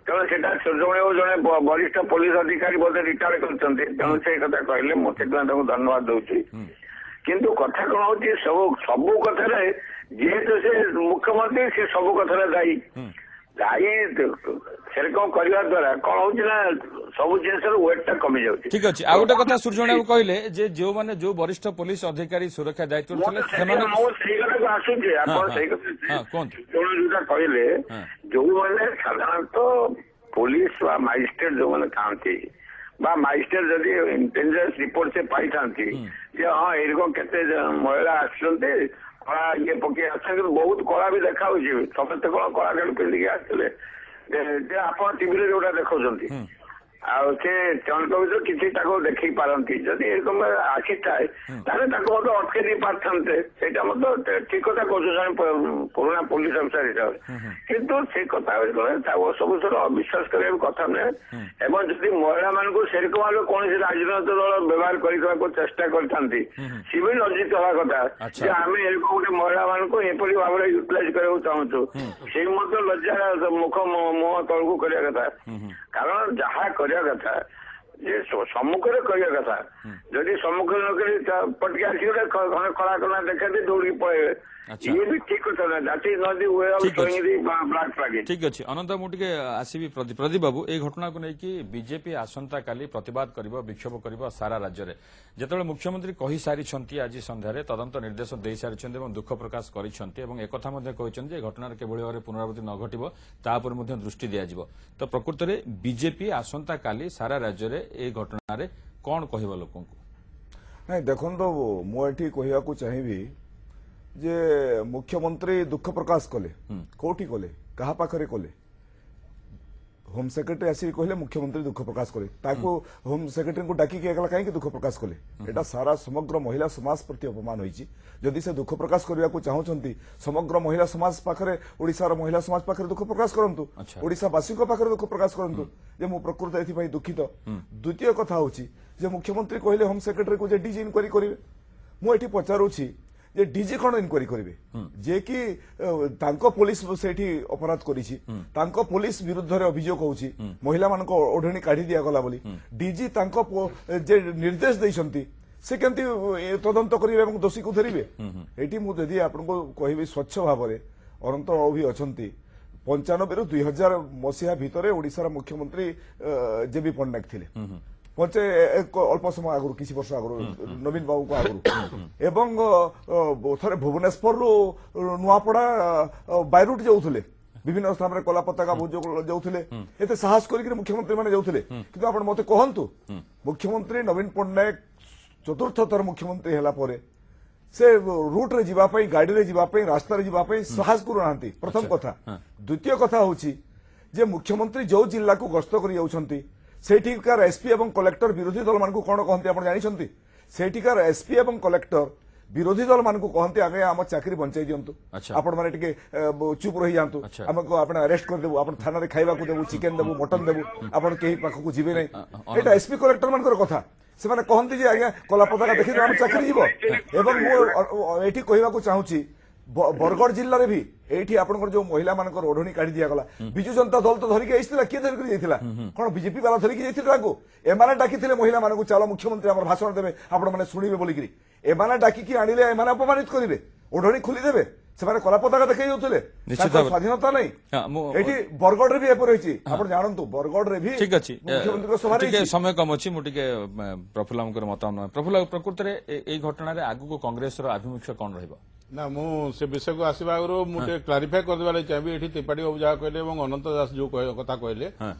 ତେଣୁ ସେଟା ସୂର୍ଯ୍ୟମଣି ଜଣେ ବରିଷ୍ଠ ପୋଲିସ ଅଧିକାରୀ ବୋଧେ ରିଟାୟାର୍ଡ କରିଛନ୍ତି ତେଣୁ ସେ କଥା କହିଲେ ମୁଁ ସେଥିପାଇଁ ତାଙ୍କୁ ଧନ୍ୟବାଦ ଦଉଛି କିନ୍ତୁ କଥା କଣ ହଉଛି ସବୁ କଥାରେ ଯେହେତୁ ସେ ମୁଖ୍ୟମନ୍ତ୍ରୀ ସେ ସବୁ କଥାରେ ଦାୟୀ ସେରକମ କରିବା ଦ୍ୱାରା କଣ ହଉଛି ନା ସବୁ ଜିନିଷର ୱେଟ୍ ଟା କମି ଯାଉଛି ठीक अच्छे आ गोटे कथा सूर्यमणि बाबू कहले जे जो माने जो वरिष्ठ पुलिस अधिकारी सुरक्षा दायित्व थिले सेमाने ମୁଁ ସେଇ କଥାକୁ ଆସୁଛି ଆପଣ ସେଇ କଥା ଯୋଉଟା କହିଲେ ଯୋଉମାନେ ସାଧାରଣତଃ ପୋଲିସ ବା ମାଜିଷ୍ଟ୍ରେଟ ଯୋଉମାନେ ଥାନ୍ତି ବା ମାଜିଷ୍ଟ୍ରେଟ ଯଦି ଇଣ୍ଟେଲିଜେନ୍ସ ରିପୋର୍ଟ ସେ ପାଇଥାନ୍ତି ଯେ ହଁ ଏରକମ କେତେ ମହିଳା ଆସୁଛନ୍ତି କଳା ଇଏ ପକେଇ ଆସୁଛନ୍ତି ବହୁତ କଳା ବି ଦେଖା ହଉଛି ସମସ୍ତେ କଣ କଳା ଗାଡି ପିନ୍ଧିକି ଆସିଥିଲେ ଯେ ଆପଣ ଟିଭିରେ ଯୋଉଟା ଦେଖାଉଛନ୍ତି ଆଉ ସେ ଜଣଙ୍କ ଭିତରୁ କିଛି ତାକୁ ଦେଖେଇ ପାରନ୍ତି ଯଦି ଏରକମ ଆସିଥାଏ ତାହେଲେ ତାକୁ ମଧ୍ୟ ଅଟକେଇ ଦେଇ ପାରିଥାନ୍ତେ ସେଇଟା ମଧ୍ୟ ଠିକ କଥା କହୁଛୁ ଜଣେ ପୁରୁଣା ପୋଲିସ ଅଫିସର ହିସାବରେ କିନ୍ତୁ ସେ କଥା ତାକୁ ସବୁ ଥର ଅବିଶ୍ୱାସ କରିବାକୁ କଥା ନୁହେଁ ଏବଂ ଯଦି ମହିଳାମାନଙ୍କୁ ସେରକମ ଭାବେ କୌଣସି ରାଜନୈତିକ ଦଳ ବ୍ୟବହାର କରିବାକୁ ଚେଷ୍ଟା କରିଥାନ୍ତି ସିଏ ବି ଲଜ୍ଜିତ ହେବା କଥା ଯେ ଆମେ ଏରକମ ଗୋଟେ ମହିଳାମାନଙ୍କୁ ଏପରି ଭାବରେ ୟୁଟିଲାଇଜ କରିବାକୁ ଚାହୁଁଛୁ ସେଇ ମଧ୍ୟ ଲଜ୍ଜା ମୁଖ ମୁହଁ ତଳକୁ କରିବା କଥା କାରଣ ଯାହା କରିବା କଥା ଯେ ସମ୍ମୁଖରେ କରିବା କଥା ଯଦି ସମ୍ମୁଖରେ ନ କରି ପଟିକି ଆସିକି ଗୋଟେ କଳା କଳା ଦେଖାନ୍ତି ଦୌଡ଼ିକି ପଳେଇବେ ଇଏ ବି ଠିକ କଥା ନାହିଁ ଜାତି ନଦୀ ठीक अच्छे अनंत मुझे आसबि प्रदीप बाबू ये घटना को लेकिन बीजेपी आसंता काली प्रतिवाद करिबो विक्षोभ करिबो सारा राज्य रे जेतेबेले मुख्यमंत्री कहि सारी छंती आज संध्यारे तदंत निर्देश देई सारी छंती एवं दुख प्रकाश करि छंती एवं एकथा मध्ये कहिछन जे घटनार केबोली भाबरे पुनरावृत्ति न घटिबो ता पर मध्ये दृष्टि दिया जिवो तो प्रकृत रे बीजेपी आसंता काली सारा राज्य रे ए घटना रे कोन कहिबो लोकन को नहीं देखो मु एठी कहिया को चाहिबी जे मुख्यमंत्री दुख प्रकाश कले कोठी कले कहा पाखरे कले होम सेक्रेटरी आसी कहले मुख्यमंत्री दुख प्रकाश कले ताको होम सेक्रेटरी को डाकी के एकला काहे दुख प्रकाश कले एटा सारा समग्र महिला समाज प्रति अपमान होईची जदि से दुख प्रकाश करिया को चाहउछंती समग्र महिला समाज पाखरे ओडिसा रो महिला समाज पाखरे दुख प्रकाश करंतु ओडिसा वासी को पाखरे दुख प्रकाश करंतु जे मु प्रकृति एथि पई दुखित द्वितीय कथा होची जे मुख्यमंत्री कहले होम सेक्रेटरी को जे डीजी इनक्वारी करिवे मु एठी पचारुछि जे डीजी कौन इनक्वारी करेंगे जे कि तांको पुलिस सेठी अपराध करिछि तांको पुलिस विरुद्ध रे अभियोग होछि महिला मान को ओढणी काढी दिया गला बोली डीजी तांको जे निर्देश दैछंती से केंति तदंत करिवे एवं दोषी को धरिवे एठी मु जदी आपनको कहिबी स्वच्छ भाबरे अनंत भी अछंती 95 रु 2000 मसिहा भितरे ओडिसा मुख्यमंत्री जेबी पटनायक थिले पचे अल्प समय आगु किसी वर्ष आगु नवीन बाबू को आगु एवं थरे भुवनेश्वर नुआपड़ा बायरुट जाउथले विभिन्न स्थान में कला पताका जाउथले एते साहस करिक मुख्यमंत्री माने जाउथले किंतु आपण मते कहंतु मुख्यमंत्री नवीन पटनायक चतुर्थ थर मुख्यमंत्री हला परे से रूट रे जीवा पई गाड़ी रे जीवा पई रास्ता रे जीवा पई साहस करू नांती प्रथम कथा द्वितीय कथा होची जे मुख्यमंत्री जो जिल्ला को गस्त करि जाउछंती सेठिकार एसपी एवं कलेक्टर विरोधी दल मानकु कोन कहंती आपण जानिछंती सेठिकार एसपी एवं कलेक्टर विरोधी दल मानकु कहंती आगे हम चाकरी बंचाई दियंतु आपण माने टिके चुप रही जांतु हमको आपण अरेस्ट कर देबु आपण थाना रे खाइबा को देबु चिकन देबु मटन देबु आपण केही पाखकु जिबे नै एटा एसपी कलेक्टर मानकर कथा से माने कहंती जे आगे कला पताका देखि हम चाकरी जीवो एवं मु एठी कहिबा को चाहूची बरगढ़ जिल्ला रे भी एठी आपनकर जो महिला मानकर ओढणी काढी दिया गला बिजु जनता दल तो धरिके आइसला के धरिके जाइथिला कोन बीजेपी वाला धरिके जाइथिला ताको एमाने डाकिथिले महिला मानकु चालो मुख्यमंत्री हमर भाषण देबे आपण माने सुनिबे बोलिकरी एमाने डाकी की आनिले एमाने अपमानित करिवे ओढणी खुली देबे ସେମାନେ କଳା ପତାକା ଦେଖେଇ ଯାଉଥିଲେ ନିଶ୍ଚିତ ତାଙ୍କର ଭାବରେ। ସ୍ୱାଧୀନତା ନାହିଁ ହଁ, ଏଠି ବରଗଡ଼ରେ ବି ଏପରି ହେଇଛି ଆପଣ ଜାଣନ୍ତୁ ବରଗଡ଼ରେ ବି ଠିକ ଅଛି ମୁଖ୍ୟମନ୍ତ୍ରୀଙ୍କ ସଭାରେ ଟିକେ ହେଇଛି। ସମୟ କମ ଅଛି ମୁଁ ଟିକେ ପ୍ରଫୁଲ୍ଲଙ୍କର ମତ ନୁହେଁ ପ୍ରଫୁଲ୍ଲ ପ୍ରକୃତରେ ଏଇ ଘଟଣାରେ ଆଗକୁ କଂଗ୍ରେସର ଆଭିମୁଖ୍ୟ କଣ ରହିବ ନା ମୁଁ ସେ ବିଷୟକୁ ଆସିବା ଆଗରୁ ମୁଁ ଟିକେ କ୍ଲାରିଫାଏ କରିଦେବା ଲାଗି ଚାହିଁବି ଏଠି ତ୍ରିପାଠୀ ବାବୁ ଯାହା କହିଲେ ଏବଂ ଅନନ୍ତ ଦାସ ଯୋଉ କଥା କହିଲେ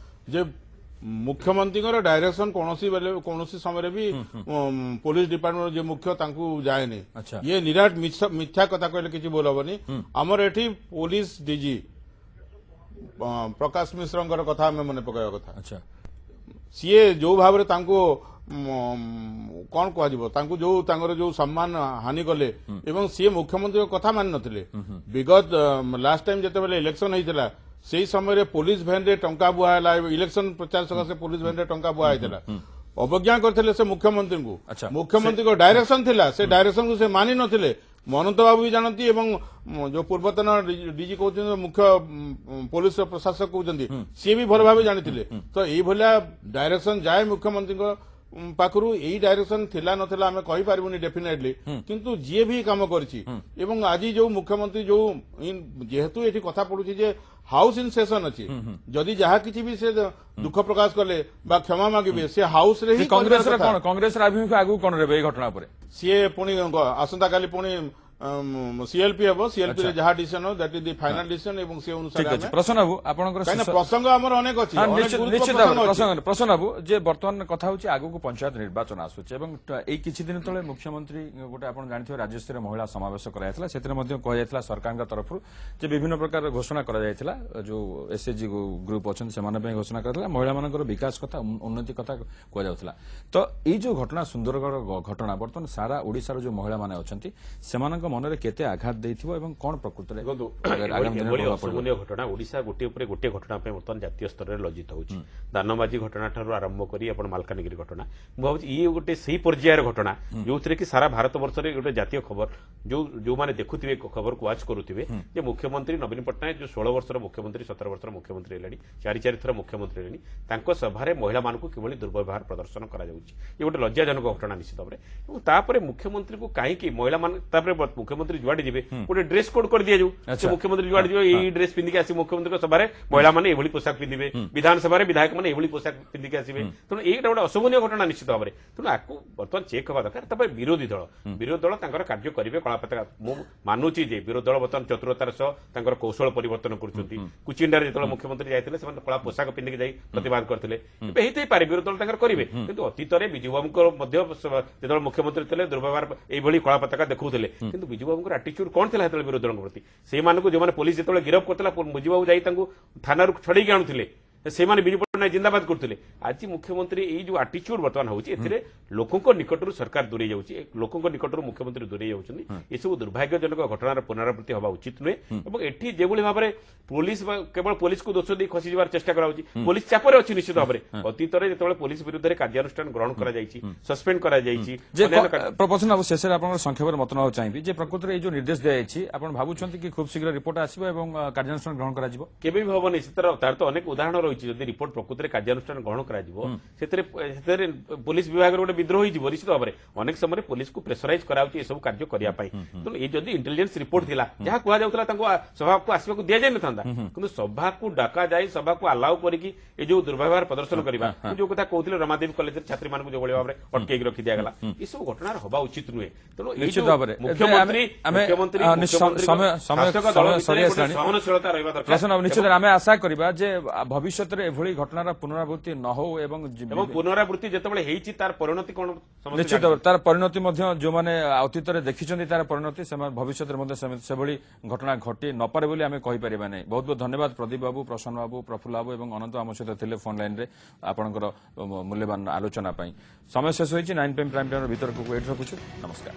ଯେ ମୁଖ୍ୟମନ୍ତ୍ରୀଙ୍କର ଡାଇରେକ୍ସନ କୌଣସି ସମୟରେ ବି ପୋଲିସ ଡିପାର୍ଟମେଣ୍ଟ ଯେ ମୁଖ୍ୟ ତାଙ୍କୁ ଯାଏନି ଆଚ୍ଛା। ଇଏ ନିରାଟ ମିଥ୍ୟା କଥା କହିଲେ କିଛି ଭୁଲ ହବନି ଆମର ଏଠି ପୋଲିସ ଡିଜି ପ୍ରକାଶ ମିଶ୍ରଙ୍କର କଥା ଆମେ ମନେ ପକାଇବା କଥା ଆଚ୍ଛା ସିଏ ଯୋଉ ଭାବରେ ତାଙ୍କୁ କଣ କୁହାଯିବ ତାଙ୍କୁ ଯୋଉ ତାଙ୍କର ଯୋଉ ସମ୍ମାନ ହାନି କଲେ ଏବଂ ସିଏ ମୁଖ୍ୟମନ୍ତ୍ରୀଙ୍କ କଥା ମାନି ନଥିଲେ ବିଗତ ଲାଷ୍ଟ ଟାଇମ ଯେତେବେଳେ ଇଲେକ୍ସନ ହେଇଥିଲା ସେହି ସମୟରେ ପୋଲିସ ଭ୍ୟାନରେ ଟଙ୍କା ବୁହା ହେଲା ଇଲେକ୍ସନ ପ୍ରଚାର ସକାଶେ ପୋଲିସ ଭ୍ୟାନରେ ଟଙ୍କା ବୁହା ହେଇଥିଲା ଅବଜ୍ଞା କରିଥିଲେ ସେ ମୁଖ୍ୟମନ୍ତ୍ରୀଙ୍କୁ ଆଚ୍ଛା। ମୁଖ୍ୟମନ୍ତ୍ରୀଙ୍କ ଡାଇରେକ୍ସନ ଥିଲା ସେ ଡାଇରେକ୍ସନକୁ ସେ ମାନି ନଥିଲେ ମନନ୍ତ ବାବୁ ବି ଜାଣନ୍ତି ଏବଂ ଯୋଉ ପୂର୍ବତନ ଡିଜି କହୁଛନ୍ତି ମୁଖ୍ୟ ପୋଲିସ ପ୍ରଶାସକ କହୁଛନ୍ତି ସିଏ ବି ଭଲ ଭାବେ ଜାଣିଥିଲେ ତ ଏଇଭଳିଆ ଡାଇରେକ୍ସନ ଯାଏ ମୁଖ୍ୟମନ୍ତ୍ରୀଙ୍କ ପାଖରୁ ଏଇ ଡାଇରେକ୍ସନ ଥିଲା ନଥିଲା ଆମେ କହିପାରିବୁନି ଡେଫିନେଟଲି କିନ୍ତୁ ଯିଏ ବି କାମ କରିଛି ଏବଂ ଆଜି ଯୋଉ ମୁଖ୍ୟମନ୍ତ୍ରୀ ଯୋଉ ଯେହେତୁ ଏଠି କଥା ପଡୁଛି ଯେ ହାଉସ ଇନ୍ ସେସନ ଅଛି ଯଦି ଯାହା କିଛି ବି ସେ ଦୁଃଖ ପ୍ରକାଶ କଲେ ବା କ୍ଷମା ମାଗିବେ ସେ ହାଉସରେ ହିଁ କଂଗ୍ରେସର କରିବାର କଥା। କଣ କଂଗ୍ରେସର ଆଭିମୁଖ୍ୟ ଆଗକୁ କଣ ରହିବ ଏଇ ଘଟଣା ଉପରେ ସିଏ ପୁଣି ଆସନ୍ତାକାଲି ପୁଣି ସିଏଲପି ହେବ ସିଏଲପି ରେ ଯାହା ଡିସିସନ ହବ that is the final decision ଏବଂ ସେ ଠିକ ଅନୁସାରେ ଅଛି ଆମେ ପ୍ରସନ୍ନ ବାବୁ ଆପଣଙ୍କର କାହିଁକିନା ଶେଷ- ପ୍ରସଙ୍ଗ ଆମର ଅନେକ ଅଛି ହଁ, ଅନେକ ନିଶ୍ଚିତ ଗୁରୁତ୍ୱ ନିଶ୍ଚିତ ପ୍ରସଙ୍ଗ ଭାବରେ ଅଛି। ପ୍ରସନ୍ନ ବାବୁ ଯେ ବର୍ତ୍ତମାନ କଥା ହଉଛି ଆଗକୁ ପଞ୍ଚାୟତ ନିର୍ବାଚନ ଆସୁଛି ଏବଂ ଏଇ କିଛି ଦିନ ତଳେ ମୁଖ୍ୟମନ୍ତ୍ରୀ ଗୋଟେ ଆପଣ ଜାଣିଥିବେ ରାଜ୍ୟସ୍ତରୀୟ ମହିଳା ସମାବେଶ କରାଯାଇଥିଲା ସେଥିରେ ମଧ୍ୟ କୁହାଯାଇଥିଲା ସରକାରଙ୍କ ତରଫରୁ ଯେ ବିଭିନ୍ନ ପ୍ରକାର ଘୋଷଣା କରାଯାଇଥିଲା ଯୋଉ ଏସଏଚଜି ଗ୍ରୁପ ଅଛନ୍ତି ସେମାନଙ୍କ ପାଇଁ ଘୋଷଣା କରାଯାଇଥିଲା ମହିଳାମାନଙ୍କର ବିକାଶ କଥା ଉନ୍ନତି କଥା କୁହାଯାଉଥିଲା ତ ଏଇ ଯୋଉ ଘଟଣା ସୁନ୍ଦରଗଡ଼ ଘଟଣା ବର୍ତ୍ତମାନ ସାରା ଓଡ଼ିଶାର ଯୋଉ ମହିଳାମାନେ ଅଛନ୍ତି ସେମାନଙ୍କ ମନରେ କେତେ ଆଘାତ ଦେଇଥିବ ଏବଂ କଣ ପ୍ରକୃତରେ ଦେଖନ୍ତୁ ଆଗାମୀ ଦିନରେ ଏଭଳି ପ୍ରଭାବ ପଡ଼ିବ? ଅଶୋଭନୀୟ ଘଟଣା ଓଡ଼ିଶା ଗୋଟିଏ ଉପରେ ଗୋଟିଏ ଘଟଣା ପାଇଁ ବର୍ତ୍ତମାନ ଜାତୀୟ ସ୍ତରରେ ଲଜ୍ଜିତ ହେଉଛି ଦାନବାଜି ଘଟଣା ଠାରୁ ଆରମ୍ଭ କରି ଆପଣ ମାଲକାନଗିରି ଘଟଣା ମୁଁ ଭାବୁଛି ଇଏ ଗୋଟେ ସେଇ ପର୍ଯ୍ୟାୟର ଘଟଣା ଯୋଉଥିରେ କି ସାରା ଭାରତ ବର୍ଷରେ ଗୋଟେ ଜାତୀୟ ଖବର ଯୋଉମାନେ ଦେଖୁଥିବେ ଖବରକୁ ୱାଚ୍ କରୁଥିବେ ଯେ ମୁଖ୍ୟମନ୍ତ୍ରୀ ନବୀନ ପଟ୍ଟନାୟକ ଯୋଉ 16 ବର୍ଷର ମୁଖ୍ୟମନ୍ତ୍ରୀ 17 ବର୍ଷର ମୁଖ୍ୟମନ୍ତ୍ରୀ ହେଲେଣି ଚାରି ଥର ମୁଖ୍ୟମନ୍ତ୍ରୀ ହେଲେଣି ତାଙ୍କ ସଭାରେ ମହିଳାମାନଙ୍କୁ କିଭଳି ଦୁର୍ବ୍ୟବହାର ପ୍ରଦର୍ଶନ କରାଯାଉଛି ଏ ଗୋଟେ ଲଜ୍ଜାଜନକ ଘଟଣା ନିଶ୍ଚିତ ଭାବରେ ଏବଂ ତାପରେ ମୁଖ୍ୟମନ୍ତ୍ରୀଙ୍କୁ କାହିଁକି ମହିଳାମାନେ ତାପରେ ମୁଖ୍ୟମନ୍ତ୍ରୀ ଯୁଆଡେ ଯିବେ ଗୋଟେ ଡ୍ରେସ୍ କୋଡ୍ କରିଦିଆଯାଉ ସେ ମୁଖ୍ୟମନ୍ତ୍ରୀ ଯୁଆଡେ ଯିବେ ଏଇ ଡ୍ରେସ୍ ପିନ୍ଧିକି ଆସିବେ ମୁଖ୍ୟମନ୍ତ୍ରୀଙ୍କ ସଭାରେ ମହିଳାମାନେ ଏଭଳି ପୋଷାକ ପିନ୍ଧିବେ ବିଧାନସଭାରେ ବିଧାୟକମାନେ ଏଭଳି ପୋଷାକ ପିନ୍ଧିକି ଆସିବେ ତେଣୁ ଏଇଟା ଗୋଟେ ଅଶୋଭନୀୟ ଘଟଣା ନିଶ୍ଚିତ ଭାବରେ ତେଣୁ ଆକୁ ବର୍ତ୍ତମାନ ଚେକ୍ ହେବା ଦରକାର ତାପରେ ବିରୋଧୀ ଦଳ ତାଙ୍କର କାର୍ଯ୍ୟ କରିବେ କଳାପତାକା ମୁଁ ମାନୁଛି ଯେ ବିରୋଧୀ ଦଳ ବର୍ତ୍ତମାନ ଚତୁରତାର ସହ ତାଙ୍କର କୌଶଳ ପରିବର୍ତ୍ତନ କରୁଛନ୍ତି କୁଚିଣ୍ଡାରେ ଯେତେବେଳେ ମୁଖ୍ୟମନ୍ତ୍ରୀ ଯାଇଥିଲେ ସେମାନେ କଳା ପୋଷାକ ପିନ୍ଧିକି ଯାଇ ପ୍ରତିବାଦ କରିଥିଲେ ଏବେ ହେଇଥାଇପାରେ ବିରୋଧୀ ଦଳ ତାଙ୍କର କରିବେ କିନ୍ତୁ ଅତୀତରେ ବିଜୁବାବୁଙ୍କର ମଧ୍ୟ ଯେତେବେଳେ ମୁଖ୍ୟମନ୍ତ୍ରୀ ଥିଲେ ଦୁର୍ବ୍ୟବହାର ଏଇଭଳି କଳା ପତାକା ଦେଖାଉଥିଲେ କିନ୍ତୁ ବିଜୁବାବୁଙ୍କର ଆଟିଚ୍ୟୁଡ୍ କଣ ଥିଲା ସେତେବେଳେ ବିରୋଧୀ ଦଳଙ୍କ ପ୍ରତି ସେମାନଙ୍କୁ ଯେଉଁମାନେ ପୋଲିସ ଯେତେବେଳେ ଗିରଫ କରିଥିଲା ବିଜୁବାବୁ ଯାଇ ତାଙ୍କୁ ଥାନାରୁ ଛଡେଇକି ଆଣୁଥିଲେ ସେମାନେ ବିଜୁ ପଟ୍ଟନାୟକ ଜିନ୍ଦାବାଦ କରୁଥିଲେ ଆଜି ମୁଖ୍ୟମନ୍ତ୍ରୀ ଏଇ ଯୋଉ ଆଟିଚ୍ୟୁଡ୍ ବର୍ତ୍ତମାନ ହେଉଛି ଏଥିରେ ଲୋକଙ୍କ ନିକଟରୁ ସରକାର ଦୂରେଇ ଯାଉଛି ଲୋକଙ୍କ ନିକଟରୁ ମୁଖ୍ୟମନ୍ତ୍ରୀ ଦୂରେଇ ଯାଉଛନ୍ତି ଏସବୁ ଦୁର୍ଭାଗ୍ୟଜନକ ଘଟଣାର ପୁନରାବୃତ୍ତି ହେବା ଉଚିତ ନୁହେଁ ଏବଂ ଏଠି ଯେଭଳି ଭାବରେ ପୋଲିସ କେବଳ ପୋଲିସକୁ ଦୋଷ ଦେଇ ଖସିଯିବାର ଚେଷ୍ଟା କରାଯାଉଛି ପୋଲିସ ଚାପରେ ଅଛି ନିଶ୍ଚିତ ଭାବରେ ଅତୀତରେ ଯେତେବେଳେ ପୋଲିସ ବିରୁଦ୍ଧରେ କାର୍ଯ୍ୟାନୁଷ୍ଠାନ ଗ୍ରହଣ କରାଯାଇଛି ସସ୍ପେଣ୍ଡ କରାଯାଇଛି ପ୍ରପୋଜନ ବାବୁ ଶେଷରେ ଆପଣଙ୍କର ସଂକ୍ଷେପରେ ମତ ନେବାକୁ ଚାହିଁବି ଯେ ପ୍ରକୃତରେ ଏଇ ଯୋଉ ନିର୍ଦ୍ଦେଶ ଦିଆଯାଇଛି ଆପଣ ଭାବୁଛନ୍ତି କି ଖୁବ୍ ଶୀଘ୍ର ରିପୋର୍ଟ ଆସିବ ଏବଂ କାର୍ଯ୍ୟାନୁଷ୍ଠାନ ଗ୍ରହଣ କରାଯିବ କେବେ ବି ହବନି ତାର ତ ଅନେକ ଉଦାହରଣ ରହିଛି ଯଦି ରିପୋର୍ଟ ପ୍ରକୃତରେ କାର୍ଯ୍ୟାନୁଷ୍ଠାନ ଗ୍ରହଣ କରାଯିବ ସେଥିରେ ପୋଲିସ ବିଭାଗର ଗୋଟେ ବିଦ୍ରୋହ ହେଇଯିବ ନିଶ୍ଚିତ ଭାବରେ ଅନେକ ସମୟରେ ପୋଲିସକୁ ପ୍ରେସରାଇଜ କରାଯାଉଛି ଏସବୁ କାର୍ଯ୍ୟ କରିବା ପାଇଁ ତେଣୁ ଏଇ ଯଦି ଇଣ୍ଟେଲିଜେନ୍ସ ରିପୋର୍ଟ ଥିଲା ଯାହା କୁହାଯାଉଥିଲା ତାଙ୍କୁ ସଭାକୁ ଆସିବାକୁ ଦିଆଯାଇନଥାନ୍ତା କିନ୍ତୁ ସଭାକୁ ଡକାଯାଇ ସଭାକୁ ଆଲାଉ କରିକି ଏଇ ଯୋଉ ଦୁର୍ବ୍ୟବହାର ପ୍ରଦର୍ଶନ କରିବା ମୁଁ ଯୋଉ କଥା କହୁଥିଲି ରମାଦେବୀ କଲେଜରେ ଛାତ୍ରୀମାନଙ୍କୁ ଯୋଉଭଳି ଭାବରେ ଅଟକେଇକି ରଖିଦିଆଗଲା ଏସବୁ ଘଟଣାର ହବା ଉଚିତ ନୁହେଁ ତେଣୁ ନିଶ୍ଚିତ ଭାବରେ ସହନଶୀଳତା ରହିବା ଦରକାର ନିଶ୍ଚିତ ଆମେ ଆଶା କରିବା ଯେ ଭବିଷ୍ୟତରେ ଏଭଳି ଘଟଣାର ପୁନରାବୃତ୍ତି ନ ହଉ ଏବଂ ପୁନରାବୃତ୍ତି ଯେତେବେଳେ ହେଇଛି ତାର ପରିଣତି କଣ ନିଶ୍ଚିତ ତାର ପରିଣତି ମଧ୍ୟ ଯୋଉମାନେ ଅତୀତରେ ଦେଖିଛନ୍ତି ତାର ପରିଣତି ସେମାନେ ଭବିଷ୍ୟତରେ ମଧ୍ୟ ସେଭଳି ଘଟଣା ଘଟି ନପାରେ ବୋଲି ଆମେ କହିପାରିବା ନାହିଁ ବହୁତ ବହୁତ ଧନ୍ୟବାଦ ପ୍ରଦୀପ ବାବୁ ପ୍ରସନ୍ନ ବାବୁ ପ୍ରଫୁଲ୍ଲ ବାବୁ ଏବଂ ଅନନ୍ତ ଆମ ସହିତ ଥିଲେ ଫୋନ୍ ଲାଇନରେ ଆପଣଙ୍କର ମୂଲ୍ୟବାନ ଆଲୋଚନା ପାଇଁ ସମୟ ଶେଷ ହୋଇଛି 9 PM ପ୍ରାଇମ୍ ଟାଇମ୍ର ବିତର୍କକୁ ଏଇଠି ରଖୁଛୁ ନମସ୍କାର।